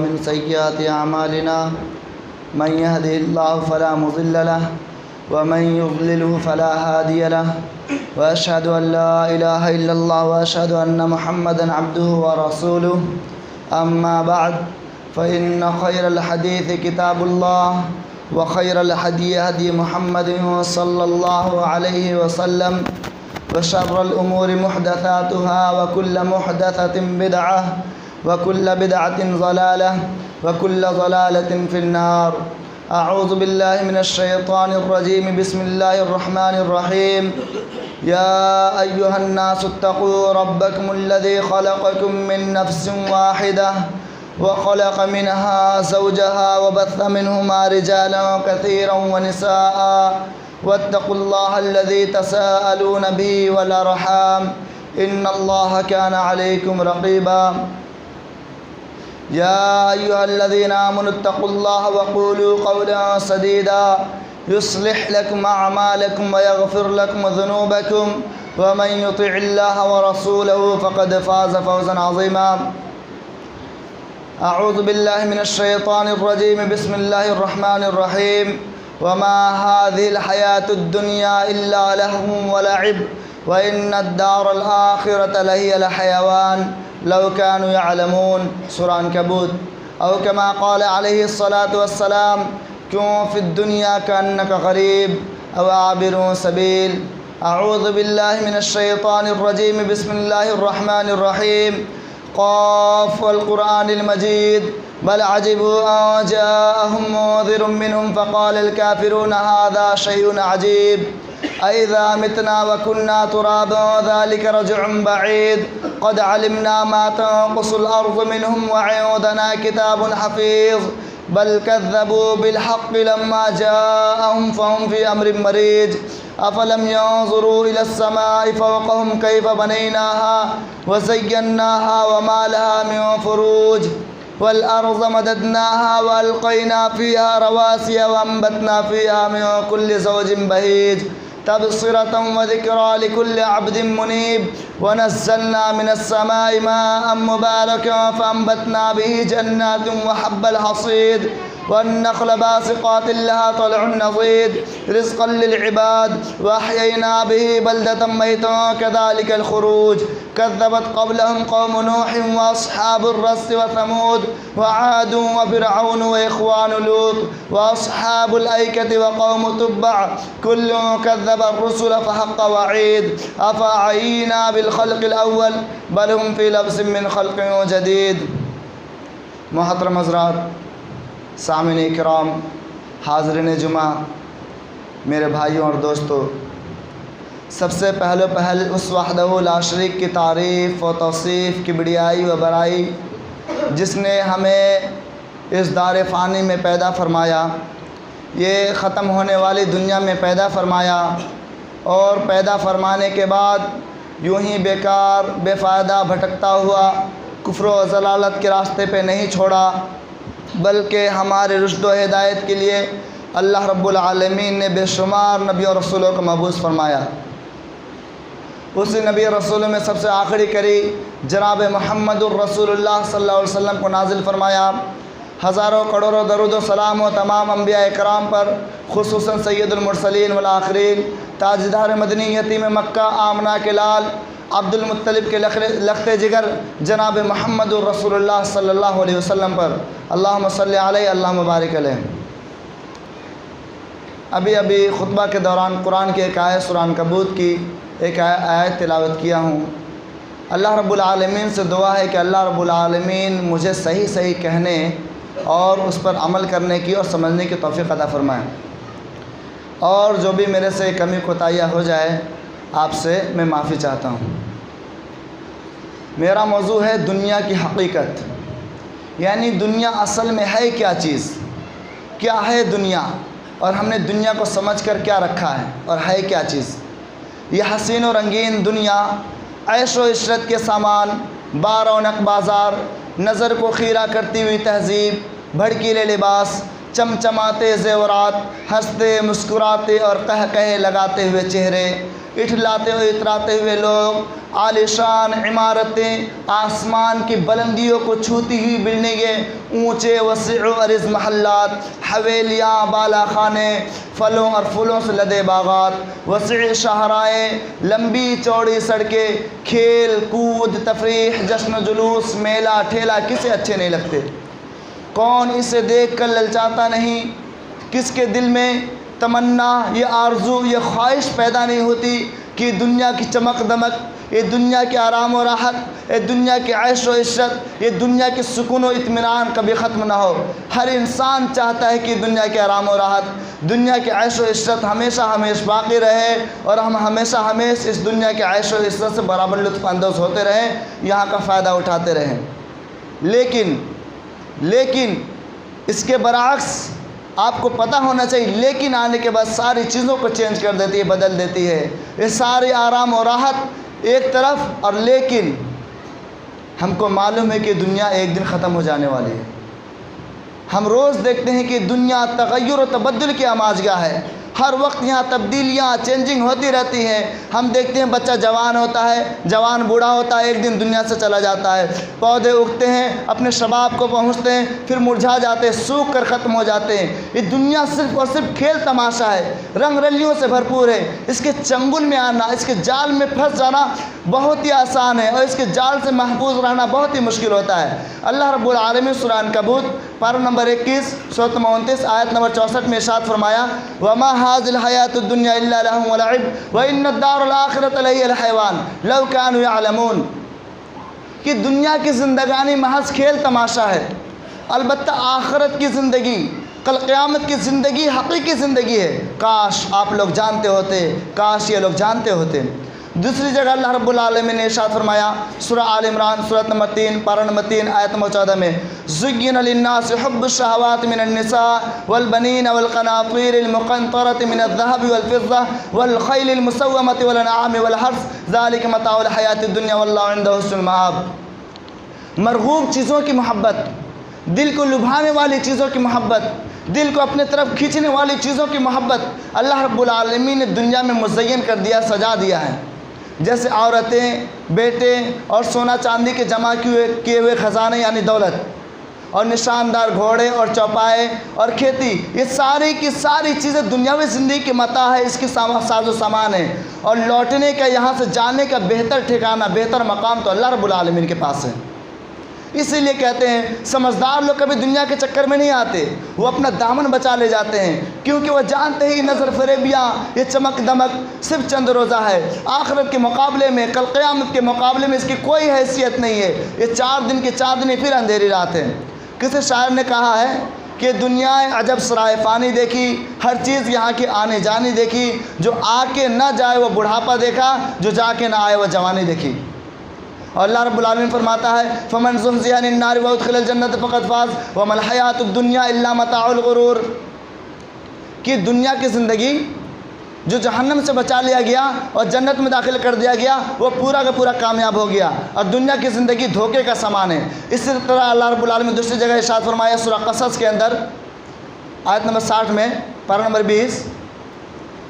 من سيئات أعمالنا من يهده الله فلا مضل له ومن يضلله فلا هادي له وأشهد أن لا إله إلا الله وأشهد أن محمدا عبده ورسوله أما بعد فإن خير الحديث كتاب الله وخير الهدي هدي محمد صلى الله عليه وسلم وشر الأمور محدثاتها وكل محدثة بدعة وكل بدعة ضلالة وكل ضلالة في النار. أعوذ بالله من الشيطان الرجيم. بسم الله الرحمن الرحيم. يا أيها الناس اتقوا ربكم الذي خلقكم من نفس واحدة وخلق منها زوجها وبث منهما رجالا كثيرا ونساء واتقوا الله الذي تساءلون به والأرحام إن الله كان عليكم رقيبا. يا أيها الذين آمنوا اتقوا الله وقولوا قولا سديدا يصلح لكم أعمالكم ويغفر لكم ذنوبكم ومن يطع الله ورسوله فقد فاز فوزا عظيما. أعوذ بالله من الشيطان الرجيم. بسم الله الرحمن الرحيم. وما هذه الحياة الدنيا إلا لهو ولعب وإن الدار الآخرة لهي الحيوان لو كانوا يعلمون. سورہ عنکبوت. او كما قال عليه الصلاة والسلام كن في الدنيا كأنك غريب أو عابر سبيل. أعوذ بالله من الشيطان الرجيم. بسم الله الرحمن الرحيم. قاف والقرآن المجيد بل عجبوا أن جاءهم منذر منهم فقال الكافرون هذا شيء عجيب أإذا متنا وكنا ترابا ذلك رجع بعيد قد علمنا ما تنقص الأرض منهم وعندنا كتاب حفيظ بل كذبوا بالحق لما جاءهم فهم في أمر مريج. أفلم ينظروا إلى السماء فوقهم كيف بنيناها وزيناها وما لها من فروج والأرض مددناها وألقينا فيها رواسي وأنبتنا فيها من كل زوج بهيج تبصرة وذكرى لكل عبد منيب ونزلنا من السماء ماء مباركا فأنبتنا به جنات وحب الحصيد والنخل باسقات لها طلع نضيد رزقا للعباد وأحيينا به بلدة ميتا كذلك الخروج. كذبت قبلهم قوم نوح وأصحاب الرس وثمود وعاد وفرعون وإخوان لوط وأصحاب الأيكة وقوم تبع كل كذب الرسل فحق وعيد. أفعينا بالخلق الأول بل هم في لبس من خلق جديد. محترم حضرات، سامعین اکرام، حاضرین جمعہ، میرے بھائیوں اور دوستوں، سب سے پہل اس وحدہ لا شریک کی تعریف و توصیف کی بڑائی و برائی جس نے ہمیں اس دار فانی میں پیدا فرمایا، یہ ختم ہونے والی دنیا میں پیدا فرمایا اور پیدا فرمانے کے بعد یوں ہی بیکار بے فائدہ بھٹکتا ہوا کفر و ضلالت کے راستے پہ نہیں چھوڑا، بلکہ ہمارے رشد و ہدایت کے لیے اللہ رب العالمین نے بے شمار نبی اور رسولوں کو مبعوث فرمایا. اسی نبی اور رسولوں میں سب سے آخری کری جناب محمد الرسول اللہ صلی اللہ علیہ وسلم کو نازل فرمایا. ہزاروں کروڑوں درود و سلام و تمام انبیاء اکرام پر، خصوصاً سید المرسلین والآخرین، تاجدار مدنی یتیم مکہ آمنہ کے لال عبد المطلب کے لخت جگر جناب محمد الرسول اللہ صلی اللہ علیہ وسلم پر اللہم صلی علیہ اللہم بارک علیہ. ابھی خطبہ کے دوران قرآن کی ایک آیت سورہ عنکبوت کی ایک آیت تلاوت کیا ہوں. اللہ رب العالمین سے دعا ہے کہ اللہ رب العالمین مجھے صحیح کہنے اور اس پر عمل کرنے کی اور سمجھنے کی توفیق عطا فرمائے، اور جو بھی میرے سے کمی کوتاہیاں ہو جائے آپ سے میں معافی چاہتا ہوں. میرا موضوع ہے دنیا کی حقیقت، یعنی دنیا اصل میں ہے کیا چیز، کیا ہے دنیا، اور ہم نے دنیا کو سمجھ کر کیا رکھا ہے اور ہے کیا چیز. یہ حسین و رنگین دنیا، عیش و عشرت کے سامان، بار رونق بازار، نظر کو خیرہ کرتی ہوئی تہذیب، بھڑکیلے لباس، چمچماتے زیورات، ہنستے مسکراتے اور قہقہے لگاتے ہوئے چہرے، اٹھلاتے ہوئے اتراتے ہوئے لوگ، عالیشان عمارتیں، آسمان کی بلندیوں کو چھوتی ہوئی بلڈنگیں، اونچے وسیع و عریض محلات، حویلیاں، بالا خانے، پھلوں اور پھولوں سے لدے باغات، وسیع شاہراہیں، لمبی چوڑی سڑکیں، کھیل کود، تفریح، جشن و جلوس، میلہ ٹھیلا کسے اچھے نہیں لگتے؟ کون اسے دیکھ کر للچاتا نہیں؟ کس کے دل میں تمنا، یہ آرزو، یہ خواہش پیدا نہیں ہوتی کہ دنیا کی چمک دمک، یہ دنیا کے آرام و راحت، یہ دنیا کی عیش و عشرت، یہ دنیا کے سکون و اطمینان کبھی ختم نہ ہو؟ ہر انسان چاہتا ہے کہ دنیا کے آرام و راحت، دنیا کی عیش و عشرت ہمیشہ باقی رہے، اور ہم ہمیشہ اس دنیا کے عیش و عشرت سے برابر لطف اندوز ہوتے رہیں، یہاں کا فائدہ اٹھاتے رہیں۔ لیکن اس کے برعکس آپ کو پتہ ہونا چاہیے، لیکن آنے کے بعد ساری چیزوں کو چینج کر دیتی ہے، بدل دیتی ہے۔ یہ ساری آرام و راحت ایک طرف، اور لیکن ہم کو معلوم ہے کہ دنیا ایک دن ختم ہو جانے والی ہے۔ ہم روز دیکھتے ہیں کہ دنیا تغیر و تبدل کی آماجگاہ ہے، ہر وقت یہاں تبدیلیاں، چینجنگ ہوتی رہتی ہیں۔ ہم دیکھتے ہیں بچہ جوان ہوتا ہے، جوان بوڑھا ہوتا ہے، ایک دن دنیا سے چلا جاتا ہے۔ پودے اگتے ہیں، اپنے شباب کو پہنچتے ہیں، پھر مرجھا جاتے ہیں، سوکھ کر ختم ہو جاتے ہیں۔ یہ دنیا صرف اور صرف کھیل تماشا ہے، رنگ رلیوں سے بھرپور ہے۔ اس کے چنگل میں آنا، اس کے جال میں پھنس جانا بہت ہی آسان ہے، اور اس کے جال سے محفوظ رہنا بہت ہی مشکل ہوتا ہے۔ اللہ رب العالمین سورہ عنکبوت پارہ نمبر 21 سورۃ 29 آیت نمبر 64 میں ارشاد فرمایا، وَمَا هَٰذِهِ الْحَيَاةُ الدُّنْيَا إِلَّا لَهْوٌ وَلَعِبٌ وَإِنَّ الدَّارَ الْآخِرَةَ لَهِيَ الْحَيَوَانُ لَوْ كَانُوا يَعْلَمُونَ کہ دنیا کی زندگانی محض کھیل تماشا ہے، البتہ آخرت کی زندگی، کل قیامت کی زندگی حقیقی زندگی ہے۔ کاش آپ لوگ جانتے ہوتے، کاش یہ لوگ جانتے ہوتے۔ دوسری جگہ اللہ رب العالمین نے ارشاد فرمایا سورہ آل عمران سورۃ نمبر 3 پارہ نمبر 3 آیت نمبر 14 میں، زُيِّنَ لِلنَّاسِ حُبُّ الشَّهَوَاتِ مِنَ النِّسَاءِ وَالْبَنِينَ وَالْقَنَاطِيرِ الْمُقَنطَرَةِ مِنَ الذَّهَبِ وَالْفِضَّةِ وَالْخَيْلِ الْمُسَوَّمَةِ وَالْأَنْعَامِ وَالْحَرْثِ ذَلِكَ مَتَاعُ الْحَيَاةِ الدُّنْيَا وَاللَّهُ عِندَهُ حُسْنُ الْمَآبِ۔ مرغوب چیزوں کی محبت، دل کو لبھانے والی چیزوں کی محبت، دل کو اپنے طرف کھینچنے والی چیزوں کی محبت اللہ رب العالمین نے دنیا میں مزین کر دیا، سجا دیا ہے۔ جیسے عورتیں، بیٹے اور سونا چاندی کے جمع کیے ہوئے خزانے یعنی دولت، اور نشاندار گھوڑے اور چوپائے اور کھیتی، یہ ساری کی ساری چیزیں دنیاوی زندگی کی متاع ہے، اس کی ساز و سامان ہے، اور لوٹنے کا، یہاں سے جانے کا بہتر ٹھکانہ، بہتر مقام تو اللہ رب العالمین کے پاس ہے۔ اسی لیے کہتے ہیں سمجھدار لوگ کبھی دنیا کے چکر میں نہیں آتے، وہ اپنا دامن بچا لے جاتے ہیں، کیونکہ وہ جانتے ہیں نظر فریبیاں، یہ چمک دمک صرف چند روزہ ہے، آخرت کے مقابلے میں، کل قیامت کے مقابلے میں اس کی کوئی حیثیت نہیں ہے۔ یہ 4 دن کی چاندنی پھر اندھیری رات ہے۔ کسی شاعر نے کہا ہے کہ دنیا عجب سرائے فانی دیکھی، ہر چیز یہاں کی آنے جانی دیکھی، جو آ کے نہ جائے وہ بڑھاپا دیکھا، جو جا کے نہ آئے وہ جوانی دیکھی۔ اور اللہ رب العالمین فرماتا ہے فَمَنْ زُحْزِحَ عَنِ النَّارِ وَأُدْخِلَ الْجَنَّةَ فَقَدْ فَازَ وَمَا الْحَيَاةُ الدُّنْيَا إِلَّا مَتَاعُ الْغُرُورِ کہ دنیا کی زندگی جو جہنم سے بچا لیا گیا اور جنت میں داخل کر دیا گیا، وہ پورا کا پورا کامیاب ہو گیا، اور دنیا کی زندگی دھوکے کا سامان ہے۔ اسی طرح اللہ رب العالمین دوسری جگہ ارشاد فرمایا سورہ قصص کے اندر آیت نمبر 60 میں پارہ نمبر 20،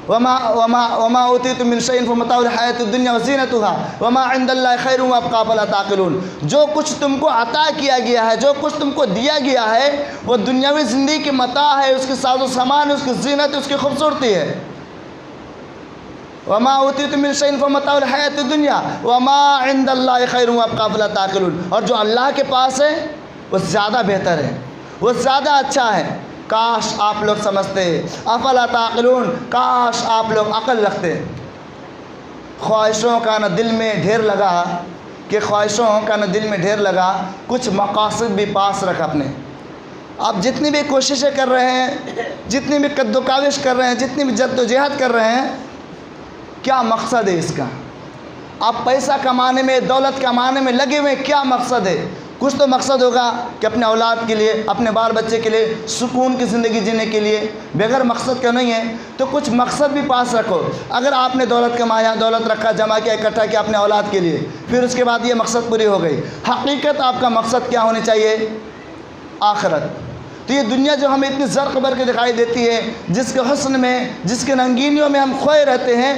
وما اوتیتم من شیء فمتاع الحیاۃ الدنیا وزینتها وما عند اللہ خیر وابقیٰ فلا تعقلون۔ جو کچھ تم کو عطا کیا گیا ہے، جو کچھ تم کو دیا گیا ہے، وہ دنیاوی زندگی کی متاع ہے، اس کے ساز و سامان ہے، اس کی زینت ہے، اس کی خوبصورتی ہے۔ وما اوتیتم من شیء فمتاع الحیاۃ الدنیا وما عند اللہ خیر وابقیٰ فلا تعقلون۔ اور جو اللہ کے پاس ہے وہ زیادہ بہتر ہے، وہ زیادہ اچھا ہے۔ کاش آپ لوگ سمجھتے، افلا تعقلون، کاش آپ لوگ عقل رکھتے۔ خواہشوں کا نہ دل میں ڈھیر لگا، کہ خواہشوں کا نہ دل میں ڈھیر لگا، کچھ مقاصد بھی پاس رکھ اپنے۔ آپ جتنی بھی کوششیں کر رہے ہیں، جتنی بھی قد و کاوش کر رہے ہیں، جتنی بھی جد و جہد کر رہے ہیں، کیا مقصد ہے اس کا؟ آپ پیسہ کمانے میں، دولت کمانے میں لگے ہوئے، کیا مقصد ہے؟ کچھ تو مقصد ہوگا کہ اپنے اولاد کے لیے، اپنے بال بچے کے لیے سکون کی زندگی جینے کے لیے، بغیر مقصد کا نہیں ہے، تو کچھ مقصد بھی پاس رکھو۔ اگر آپ نے دولت کمایا، دولت رکھا، جمع کیا، اکٹھا کیا اپنے اولاد کے لیے، پھر اس کے بعد یہ مقصد پوری ہو گئی، حقیقت آپ کا مقصد کیا ہونی چاہیے؟ آخرت۔ تو یہ دنیا جو ہمیں اتنی زرق بر کے دکھائی دیتی ہے، جس کے حسن میں، جس کے رنگینیوں میں ہم کھوئے رہتے ہیں،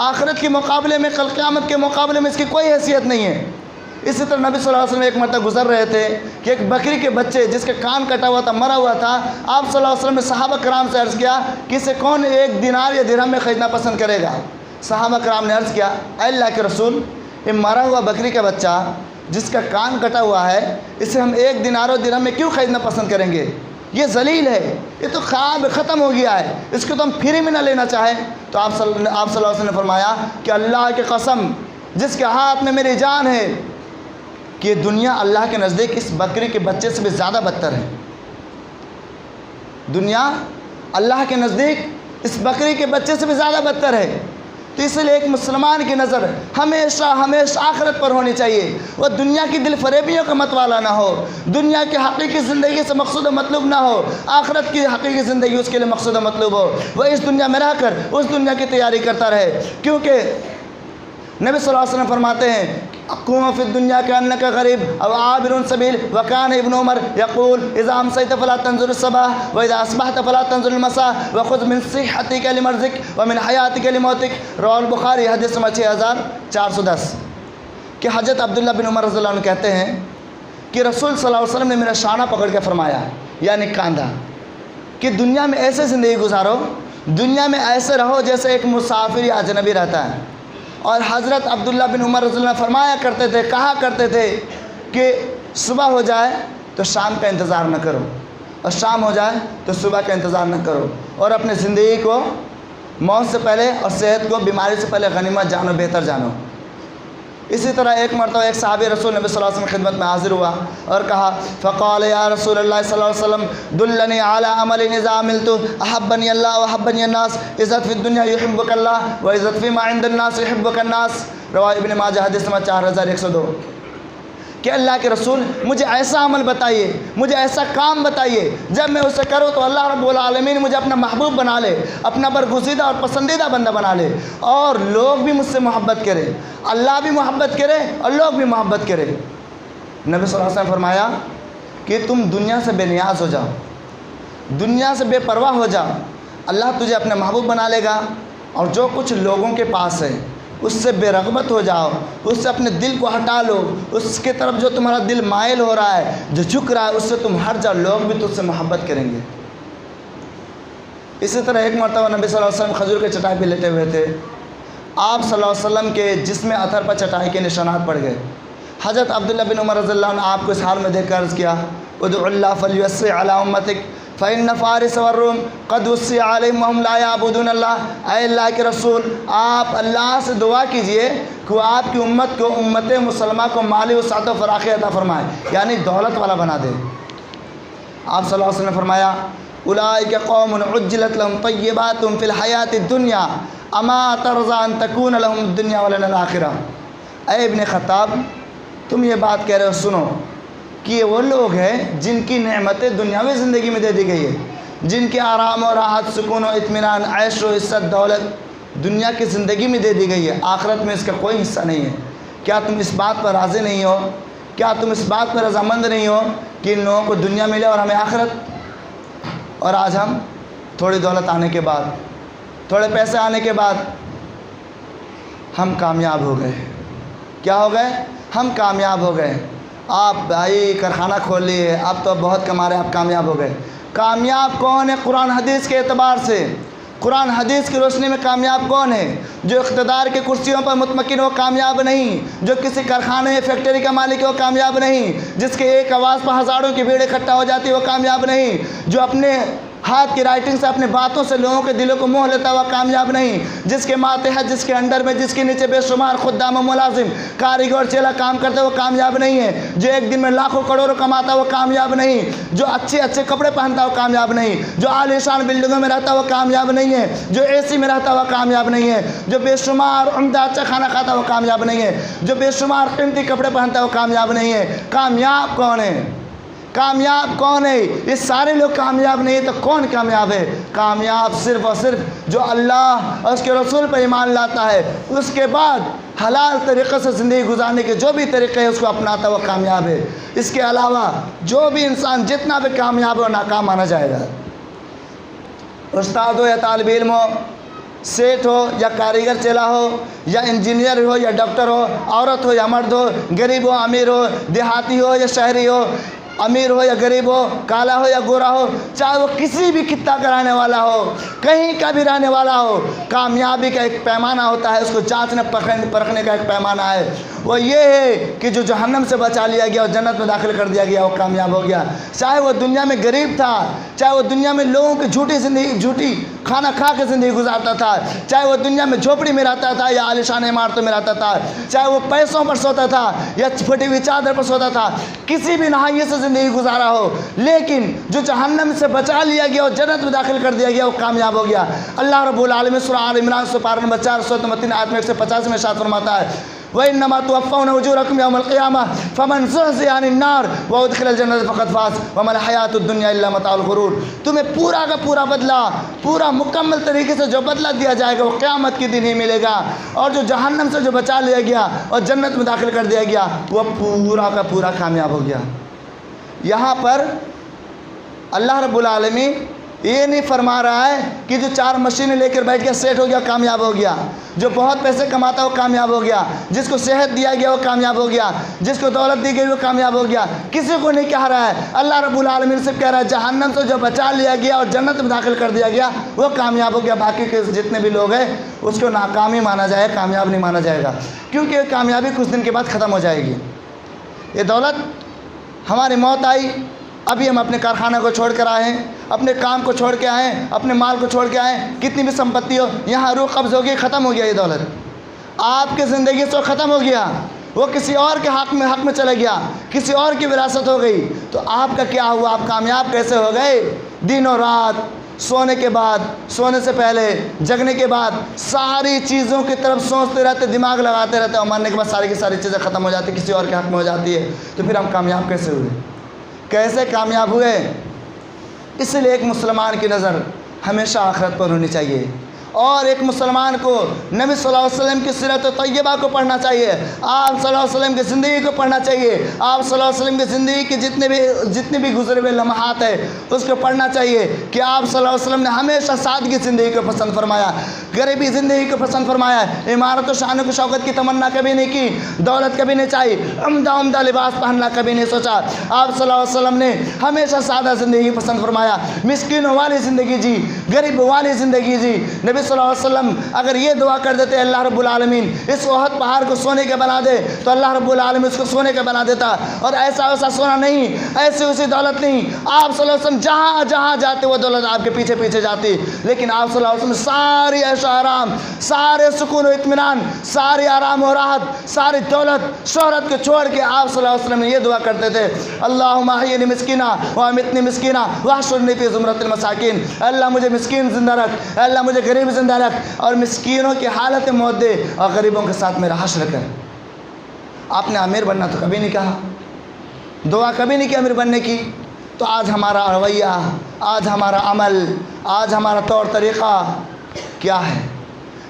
آخرت کے مقابلے میں، کل قیامت کے مقابلے میں اس کی کوئی حیثیت نہیں ہے۔ اسی طرح نبی صلی اللہ علیہ وسلم ایک مرتبہ گزر رہے تھے کہ ایک بکری کے بچے جس کے کان کٹا ہوا تھا، مرا ہوا تھا، آپ صلی اللہ علیہ وسلم نے صحابہ کرام سے عرض کیا کہ اسے کون 1 دینار یا درہم میں خریدنا پسند کرے گا؟ صحابہ کرام نے عرض کیا، اے اللہ کے رسول، یہ مرا ہوا بکری کا بچہ جس کا کان کٹا ہوا ہے، اسے ہم 1 دینار و درہم میں کیوں خریدنا پسند کریں گے؟ یہ ذلیل ہے، یہ تو خواب ختم ہو گیا ہے، اس کو تو ہم فری میں نہ لینا چاہیں۔ تو آپ صلی اللہ علیہ وسلم نے فرمایا کہ اللہ کی قسم جس کے ہاتھ میں میری جان ہے کہ یہ دنیا اللہ کے نزدیک اس بکری کے بچے سے بھی زیادہ بدتر ہے۔ دنیا اللہ کے نزدیک اس بکری کے بچے سے بھی زیادہ بدتر ہے۔ تو اس لیے ایک مسلمان کی نظر ہمیشہ آخرت پر ہونی چاہیے، وہ دنیا کی دل فریبیوں کا مت والا نہ ہو، دنیا کی حقیقی زندگی سے مقصود و مطلوب نہ ہو، آخرت کی حقیقی زندگی اس کے لیے مقصود و مطلوب ہو، وہ اس دنیا میں رہ کر اس دنیا کی تیاری کرتا رہے۔ کیونکہ نبی صلی اللہ علیہ وسلم فرماتے ہیں، قوم فی الدنیا کأنک غریب او عابر سبیل، وکان ابن عمر یقول اذا امسیت فلا تنظر الصباح واذا اصبحت فلا تنظر المساء وخذ من صحتک لمرضک ومن حیاتک لموتک۔ رواه البخاری، حدیث نمبر 6410۔ کہ حضرت عبداللہ بن عمر رضی اللہ عنہ کہتے ہیں کہ رسول صلی اللہ علیہ وسلم نے میرا شانہ پکڑ کے فرمایا، یعنی کاندھا، کہ دنیا میں ایسے زندگی گزارو، دنیا میں ایسے رہو جیسے ایک مسافر یا اجنبی رہتا ہے۔ اور حضرت عبداللہ بن عمر رضی اللہ عنہ فرمایا کرتے تھے، کہا کرتے تھے کہ صبح ہو جائے تو شام کا انتظار نہ کرو، اور شام ہو جائے تو صبح کا انتظار نہ کرو، اور اپنے زندگی کو موت سے پہلے اور صحت کو بیماری سے پہلے غنیمت جانو، بہتر جانو۔ اسی طرح ایک مرتبہ ایک صحابی رسول نبی صلی اللہ علیہ وسلم کی خدمت میں حاضر ہوا اور کہا، فقال یا رسول اللہ صلی اللہ علیہ وسلم دلنی علی عمل اذا عملت احبنی اللہ واحبنی الناس، عزت فی الدنیا یحبک اللہ وعزت فی ما عند الناس یحبک الناس۔ رواه ابن ماجہ، حدیث نمبر 4102۔ کہ اللہ کے رسول مجھے ایسا عمل بتائیے، مجھے ایسا کام بتائیے، جب میں اسے کروں تو اللہ رب العالمین مجھے اپنا محبوب بنا لے، اپنا برگزیدہ اور پسندیدہ بندہ بنا لے، اور لوگ بھی مجھ سے محبت کرے، اللہ بھی محبت کرے اور لوگ بھی محبت کرے۔ نبی صلی اللہ علیہ وسلم نے فرمایا کہ تم دنیا سے بے نیاز ہو جاؤ، دنیا سے بے پرواہ ہو جاؤ، اللہ تجھے اپنا محبوب بنا لے گا، اور جو کچھ لوگوں کے پاس ہے اس سے بے رغبت ہو جاؤ، اس سے اپنے دل کو ہٹا لو، اس کے طرف جو تمہارا دل مائل ہو رہا ہے، جو جھک رہا ہے، اس سے تم ہٹ جاؤ، لوگ بھی تجھ سے محبت کریں گے۔ اسی طرح ایک مرتبہ نبی صلی اللہ علیہ وسلم کھجور کے چٹائی پہ لیٹے ہوئے تھے، آپ صلی اللہ علیہ وسلم کے جسم اثر پر چٹائی کے نشانات پڑ گئے۔ حضرت عبداللہ بن عمر رضی اللہ عنہ آپ کو اس حال میں دیکھ کر عرض کیا، ادعو اللہ فلیوسع علی امتک فإن فارس والروم قد وسع علیہم وهم لا یعبدون اللہ۔ اے اللہ کے رسول، آپ اللہ سے دعا کیجئے کہ وہ آپ کی امت کو، امت مسلمہ کو مالی وسعت و فراخی عطا فرمائے، یعنی دولت والا بنا دے۔ آپ صلی اللہ علیہ وسلم نے فرمایا، اولئک قوم عجلت لهم طیبات فی الحیاۃ الدنیا اما ترضى ان تکون لهم الدنیا ولنا الآخرہ۔ اے ابن خطاب، تم یہ بات کہہ رہے ہو، سنو کہ یہ وہ لوگ ہیں جن کی نعمتیں دنیاوی زندگی میں دے دی گئی ہے، جن کے آرام و راحت، سکون و اطمینان، عیش و عزت، دولت دنیا کی زندگی میں دے دی گئی ہے، آخرت میں اس کا کوئی حصہ نہیں ہے۔ کیا تم اس بات پر راضی نہیں ہو؟ کیا تم اس بات پر رضامند نہیں ہو کہ ان لوگوں کو دنیا ملے اور ہمیں آخرت؟ اور آج ہم تھوڑی دولت آنے کے بعد، تھوڑے پیسے آنے کے بعد ہم کامیاب ہو گئے۔ کیا ہو گئے؟ ہم کامیاب ہو گئے۔ آپ بھائی کارخانہ کھول لیے، آپ تو بہت کما رہے ہیں، آپ کامیاب ہو گئے۔ کامیاب کون ہے قرآن حدیث کے اعتبار سے؟ قرآن حدیث کی روشنی میں کامیاب کون ہے؟ جو اقتدار کے کرسیوں پر مطمئن وہ کامیاب نہیں، جو کسی کارخانے یا فیکٹری کا مالک ہے وہ کامیاب نہیں، جس کے ایک آواز پر ہزاروں کی بھیڑ اکٹھا ہو جاتی ہے وہ کامیاب نہیں، جو اپنے ہاتھ کی رائٹنگ سے، اپنے باتوں سے لوگوں کے دلوں کو موہ لیتا ہوا کامیاب نہیں، جس کے ماتحت، جس کے انڈر میں، جس کے نیچے بے شمار خدام و ملازم، کاریگر، چیلا کام کرتے وہ کامیاب نہیں ہے، جو ایک دن میں لاکھوں کروڑوں کماتا وہ کامیاب نہیں، جو اچھے اچھے کپڑے پہنتا وہ کامیاب نہیں، جو عالیشان بلڈنگوں میں رہتا وہ کامیاب نہیں ہے، جو اے سی میں رہتا وہ کامیاب نہیں ہے، جو بے شمار عمدہ اچھا کھانا کھاتا وہ کامیاب نہیں ہے، جو بے شمار قیمتی کپڑے پہنتا وہ کامیاب نہیں ہے۔ کامیاب کون ہے؟ کامیاب کون ہے؟ یہ سارے لوگ کامیاب نہیں تو کون کامیاب ہے؟ کامیاب صرف اور صرف جو اللہ اور اس کے رسول پر ایمان لاتا ہے، اس کے بعد حلال طریقے سے زندگی گزارنے کے جو بھی طریقے ہیں اس کو اپناتا ہے وہ کامیاب ہے۔ اس کے علاوہ جو بھی انسان جتنا بھی کامیاب ہو ناکام مانا جائے گا۔ استاد ہو یا طالب علم ہو، سیٹ ہو یا کاریگر چلا ہو یا انجینئر ہو یا ڈاکٹر ہو، عورت ہو یا مرد ہو، غریب ہو امیر ہو، دیہاتی ہو یا شہری ہو، امیر ہو یا غریب ہو، کالا ہو یا گورا ہو، چاہے وہ کسی بھی خطہ کا رہنے والا ہو، کہیں کا بھی رہنے والا ہو، کامیابی کا ایک پیمانہ ہوتا ہے، اس کو جانچنے پرکھنے کا ایک پیمانہ ہے، وہ یہ ہے کہ جو جہنم سے بچا لیا گیا اور جنت میں داخل کر دیا گیا وہ کامیاب ہو گیا۔ چاہے وہ دنیا میں غریب تھا، چاہے وہ دنیا میں لوگوں کی جھوٹی کھانا کھا کے زندگی گزارتا تھا، چاہے وہ دنیا میں جھوپڑی میں رہتا تھا یا عالیشان عمارتوں میں رہتا تھا، چاہے وہ پیسوں پر سوتا تھا یا پھٹی ہوئی چادر پر سوتا تھا، کسی بھی نہایت سے زندگی گزارا ہو، لیکن جو جہنم سے بچا لیا گیا اور جنت میں داخل کر دیا گیا وہ کامیاب ہو گیا۔ اللہ رب العالمین سورہ آل عمران سپارہ نمبر 4 سورۃ نمبر 3 آیت میں 150 میں ارشاد فرماتا ہے وَإِنَّمَا تُوَفَّوْنَ أُجُورَكُمْ يَوْمَ الْقِيَامَةِ فَمَنْ زُحْزِحَ عَنِ النَّارِ وَأُدْخِلَ الْجَنَّةَ فَقَدْ فَازَ وَمَا الْحَيَاةُ الدُّنْيَا إِلَّا مَتَاعُ الْغُرُورِ۔ تمہیں پورا کا پورا بدلہ، پورا مکمل طریقے سے جو بدلہ دیا جائے گا وہ قیامت کے دن ہی ملے گا، اور جو جہنم سے جو بچا لیا گیا اور جنت میں داخل کر دیا گیا وہ پورا کا پورا کامیاب ہو گیا۔ یہاں پر اللہ رب العالمین یہ نہیں فرما رہا ہے کہ جو 4 مشینیں لے کر بیٹھ گیا سیٹ ہو گیا کامیاب ہو گیا، جو بہت پیسے کماتا وہ کامیاب ہو گیا، جس کو صحت دیا گیا وہ کامیاب ہو گیا، جس کو دولت دی گئی وہ کامیاب ہو گیا، کسی کو نہیں کہہ رہا ہے۔ اللہ رب العالمین سے کہہ رہا ہے جہنم سے جو بچا لیا گیا اور جنت میں داخل کر دیا گیا وہ کامیاب ہو گیا، باقی کے جتنے بھی لوگ ہیں اس کو ناکامی مانا جائے، کامیاب نہیں مانا جائے گا، کیونکہ یہ کامیابی کچھ دن کے بعد ختم ہو جائے گی۔ یہ دولت ہماری موت آئی، ابھی ہم اپنے کارخانہ کو چھوڑ کر آئے ہیں، اپنے کام کو چھوڑ کے آئے ہیں، اپنے مال کو چھوڑ کے آئے ہیں، کتنی بھی سمپتی ہو یہاں روح قبض ہو گئی، ختم ہو گیا۔ یہ دولت آپ کی زندگی سے ختم ہو گیا، وہ کسی اور کے حق میں چلا گیا، کسی اور کی وراثت ہو گئی، تو آپ کا کیا ہوا؟ آپ کامیاب کیسے ہو گئے؟ دن و رات، سونے کے بعد، سونے سے پہلے، جگنے کے بعد ساری چیزوں کی طرف سوچتے رہتے، دماغ لگاتے رہتے، اور مرنے کے بعد ساری کی ساری چیزیں ختم ہو جاتی، کسی اور کے حق میں ہو جاتی ہے، تو پھر ہم کامیاب کیسے ہوئے؟ کیسے کامیاب ہوئے؟ اس لیے ایک مسلمان کی نظر ہمیشہ آخرت پر ہونی چاہیے، اور ایک مسلمان کو نبی صلی اللہ علیہ وسلم کی سیرت طیبہ کو پڑھنا چاہیے، آپ صلی اللہ علیہ وسلم کی زندگی کو پڑھنا چاہیے، آپ صلی اللہ علیہ وسلم کی زندگی کے جتنے بھی گزرے ہوئے لمحات ہیں اس کو پڑھنا چاہیے کہ آپ صلی اللہ علیہ وسلم نے ہمیشہ سادگی زندگی کو پسند فرمایا، غریبی زندگی کو پسند فرمایا، عمارت و شان و شوکت کی تمنا کبھی نہیں کی، دولت کبھی نہیں چاہی، عمدہ لباس پہننا کبھی نہیں سوچا۔ آپ صلی اللہ علیہ وسلم نے ہمیشہ سادہ زندگی پسند فرمایا، مسکینوں والی زندگی جی، غریب والی زندگی جی۔ نبی صلی اللہ علیہ وسلم اگر یہ دعا کر دیتے اللہ رب العالمین اس احد پہاڑ کو سونے کا بنا دے، تو اللہ رب العالمین اس کو سونے کا بنا دیتا، اور ایسا ویسا سونا نہیں، ایسی ویسی دولت نہیں، آپ صلی اللہ علیہ وسلم جہاں جہاں جاتے وہ دولت آپ کے پیچھے پیچھے جاتی، لیکن آپ صلی اللہ علیہ وسلم ساری عیش و آرام، سارے سکون و اطمینان، ساری آرام و راحت، ساری دولت شہرت کو چھوڑ کے آپ صلی اللہ علیہ وسلم نے یہ دعا کرتے تھے اللہم احیینی مسکینا وامیتنی مسکینا واحشرنی فی زمرۃ المساکین۔ اللہ مجھے مسکین زندہ رکھ، اللہ مجھے غریب زندہ رکھ، اور مسکینوں کی حالت موت دے، اور غریبوں کے ساتھ میرا حشر کر۔ آپ نے امیر بننا تو کبھی نہیں کہا، دعا کبھی نہیں کی امیر بننے کی، تو آج ہمارا رویہ، آج ہمارا عمل، آج ہمارا طور طریقہ کیا ہے؟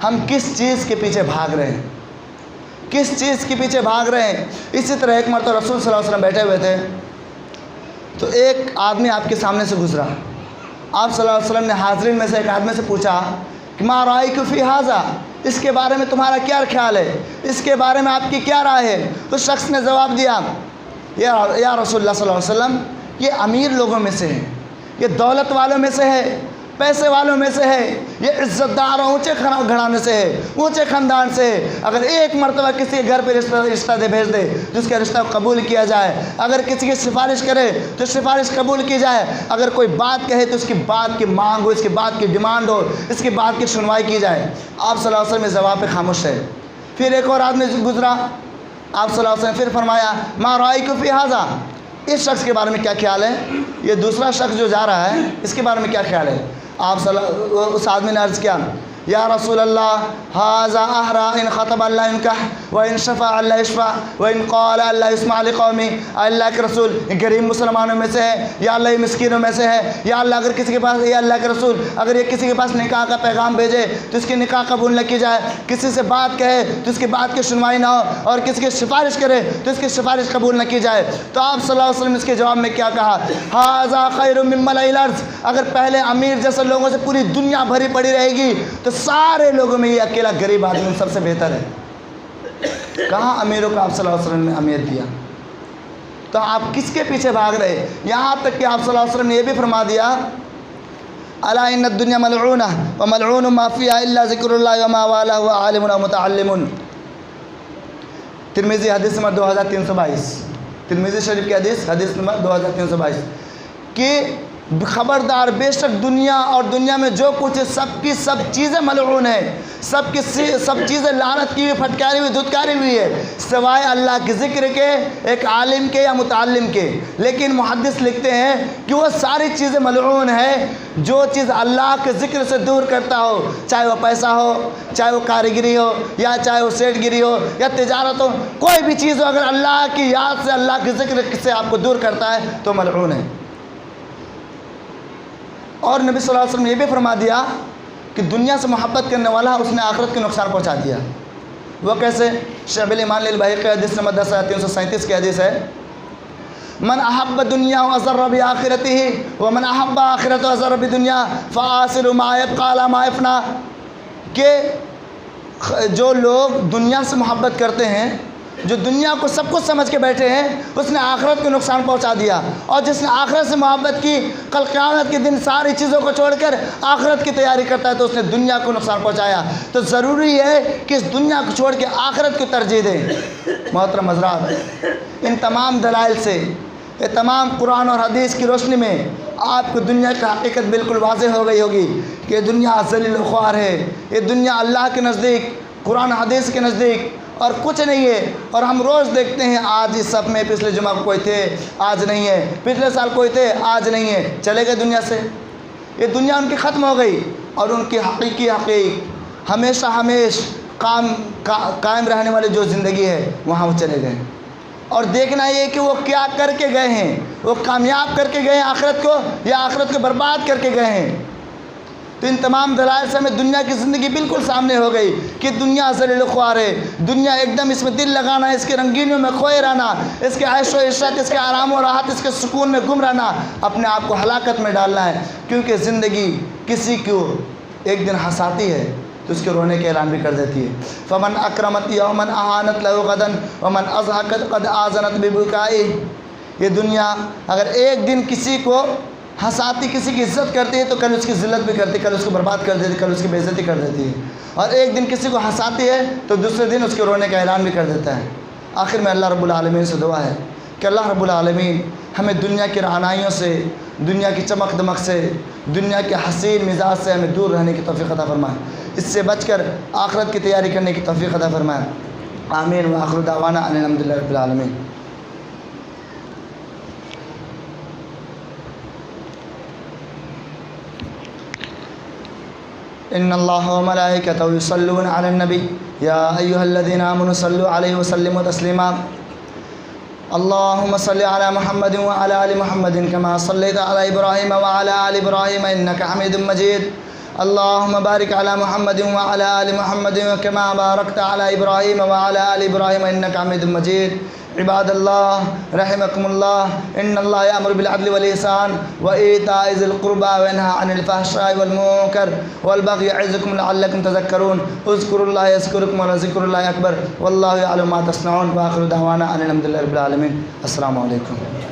ہم کس چیز کے پیچھے بھاگ رہے ہیں؟ کس چیز کے پیچھے بھاگ رہے ہیں؟ اسی طرح ایک مرتبہ رسول صلی اللہ علیہ وسلم بیٹھے ہوئے تھے، تو ایک آدمی آپ کے سامنے سے گزرا، آپ صلی اللہ علیہ وسلم نے حاضرین میں سے ایک آدمی سے پوچھا کہ ما رائیک فی ھذا، اس کے بارے میں تمہارا کیا خیال ہے، اس کے بارے میں آپ کی کیا رائے ہے؟ اس شخص نے جواب دیا یا رسول اللہ صلی اللہ علیہ وسلم، یہ امیر لوگوں میں سے ہے، یہ دولت والوں میں سے ہے، پیسے والوں میں سے ہے، یہ عزت دار اور اونچے گھرانے سے ہے، اونچے خاندان سے ہے، اگر ایک مرتبہ کسی کے گھر پہ رشتہ دے بھیج دے تو اس کا رشتہ قبول کیا جائے، اگر کسی کی سفارش کرے تو سفارش قبول کی جائے، اگر کوئی بات کہے تو اس کی بات کی مانگ ہو، اس کی بات کی ڈیمانڈ ہو، اس کی بات کی سنوائی کی جائے۔ آپ صلی اللہ علیہ وسلم اس جواب پہ خاموش ہے۔ پھر ایک اور آدمی گزرا، آپ صلی اللہ علیہ وسلم پھر فرمایا ما رائیک فی ھذا، اس شخص کے بارے میں کیا خیال ہے؟ یہ دوسرا شخص جو جا رہا ہے اس کے بارے میں کیا خیال ہے؟ آپ اس آدمی نے عرض کیا یا رسول اللہ ھذا احرا ان خطب اللہ ينكح وان شفع اللہ يشفع وان قال اللہ يسمع لقومی. اللہ کے رسول غریب مسلمانوں میں سے ہے یا اللہ یہ مسکینوں میں سے ہے. یا اللہ اگر کسی کے پاس یا اللہ کے رسول اگر یہ کسی کے پاس نکاح کا پیغام بھیجے تو اس کی نکاح قبول نہ کی جائے. کسی سے بات کہے تو اس کی بات کی سنوائی نہ ہو, اور کسی کی سفارش کرے تو اس کی سفارش قبول نہ کی جائے. تو آپ صلی اللہ علیہ وسلم اس کے جواب میں کیا کہا؟ ھذا خیر من ملء الارض. اگر پہلے امیر جیسے لوگوں سے پوری دنیا بھری پڑی رہے گی تو سارے لوگوں میں یہ اکیلا غریب آدمی سب سے بہتر ہے. کہاں امیروں کو آپ صلی اللہ علیہ وسلم نے اہمیت دیا؟ تو آپ کس کے پیچھے بھاگ رہے؟ یہاں تک کہ آپ صلی اللہ علیہ وسلم نے یہ بھی فرما دیا الا ان الدنیا ملعونہ وملعون ما فیہا الا ذکر اللہ وما والہ وعالم ومتعلم. ترمذی حدیث نمبر 2322. ترمذی شریف کی حدیث نمبر 2322 کہ خبردار بے شک دنیا اور دنیا میں جو کچھ ہے سب کی سب چیزیں ملعون ہیں. سب چیزیں لعنت کی ہوئی, پھٹکاری ہوئی, دھتکاری ہوئی ہے سوائے اللہ کے ذکر کے, ایک عالم کے یا متعلم کے. لیکن محدث لکھتے ہیں کہ وہ ساری چیزیں ملعون ہیں جو چیز اللہ کے ذکر سے دور کرتا ہو, چاہے وہ پیسہ ہو, چاہے وہ کاریگری ہو, یا چاہے وہ سیٹ گیری ہو, یا تجارت ہو, کوئی بھی چیز ہو اگر اللہ کی یاد سے اللہ کے ذکر سے آپ کو دور کرتا ہے تو ملعون ہے. اور نبی صلی اللہ علیہ وسلم نے یہ بھی فرما دیا کہ دنیا سے محبت کرنے والا اس نے آخرت کے نقصان پہنچا دیا. وہ کیسے؟ شعب الایمان للبیہقی حدیث نمبر 10337 کی حدیث ہے من احب دنیا وضر بآخرتہ ومن احب آخرتہ وضر بدنیا فآصل ما یبقى على ما یفنى. کہ جو لوگ دنیا سے محبت کرتے ہیں, جو دنیا کو سب کچھ سمجھ کے بیٹھے ہیں, اس نے آخرت کو نقصان پہنچا دیا. اور جس نے آخرت سے محبت کی, کل قیامت کے دن ساری چیزوں کو چھوڑ کر آخرت کی تیاری کرتا ہے تو اس نے دنیا کو نقصان پہنچایا. تو ضروری ہے کہ اس دنیا کو چھوڑ کے آخرت کو ترجیح دیں. محترم حضرات, ان تمام دلائل سے, یہ تمام قرآن اور حدیث کی روشنی میں آپ کو دنیا کی حقیقت بالکل واضح ہو گئی ہوگی کہ یہ دنیا ذلیل و خوار ہے. یہ دنیا اللہ کے نزدیک, قرآن حدیث کے نزدیک اور کچھ نہیں ہے. اور ہم روز دیکھتے ہیں آج اس سب میں پچھلے جمعہ کو کوئی تھے, آج نہیں ہے, پچھلے سال کوئی تھے, آج نہیں ہے, چلے گئے دنیا سے. یہ دنیا ان کی ختم ہو گئی اور ان کی حقیقی حقیق ہمیشہ قائم رہنے والی جو زندگی ہے وہاں وہ چلے گئے. اور دیکھنا یہ کہ وہ کیا کر کے گئے ہیں, وہ کامیاب کر کے گئے ہیں آخرت کو یا آخرت کو برباد کر کے گئے ہیں. تو ان تمام دلائل سے ہمیں دنیا کی زندگی بالکل سامنے ہو گئی کہ دنیا ذلیل و خوار ہے. دنیا ایک دم اس میں دل لگانا, اس کے رنگینیوں میں کھوئے رہنا, اس کے عیش و عشرت, اس کے آرام و راحت, اس کے سکون میں گم رہنا, اپنے آپ کو ہلاکت میں ڈالنا ہے. کیونکہ زندگی کسی کو ایک دن ہنساتی ہے تو اس کے رونے کے اعلان بھی کر دیتی ہے. فمن اکرمت یومن اہانت لہ غدن ومن اضحکت قد آذنت ببکائی. یہ دنیا اگر ایک دن کسی کو ہنساتی, کسی کی عزت کرتی ہے تو کل اس کی ذلت بھی کرتی ہے, کل اس کو برباد کر دیتی ہے, کل اس کی بے عزتی کر دیتی ہے. اور ایک دن کسی کو ہنساتی ہے تو دوسرے دن اس کے رونے کا اعلان بھی کر دیتا ہے. آخر میں اللہ رب العالمین سے دعا ہے کہ اللہ رب العالمین ہمیں دنیا کی رعنائیوں سے, دنیا کی چمک دمک سے, دنیا کے حسین مزاج سے ہمیں دور رہنے کی توفیق عطا فرمائے. اس سے بچ کر آخرت کی تیاری کرنے کی توفیق عطا فرمائے. آمین. وآخر دعوانا ان الحمد للہ رب العالمین. ان اللہ وملائکتہ یصلون علی النبی یا ایھا الذین آمنوا صلوا علیہ وسلموا تسلیما. اللهم صل على محمد وعلى آل محمد كما صليت على إبراهيم وعلى آل إبراهيم إنك حميد مجيد. اللهم بارك على محمد وعلى آل محمد كما باركت على إبراهيم وعلى آل إبراهيم إنك حميد مجيد. عباد اللہ رحمکم اللہ, ان اللہ یأمر بالعدل والإحسان وإیتاء ذی القربى وینہی عن الفحشاء والمنکر والبغی یعظکم لعلکم تذکرون. اذکروا اللہ یذکرکم ولذکر اللہ اکبر واللہ یعلم ما تصنعون. وآخر دعوانا ان الحمد للہ رب العالمین. السلام علیکم.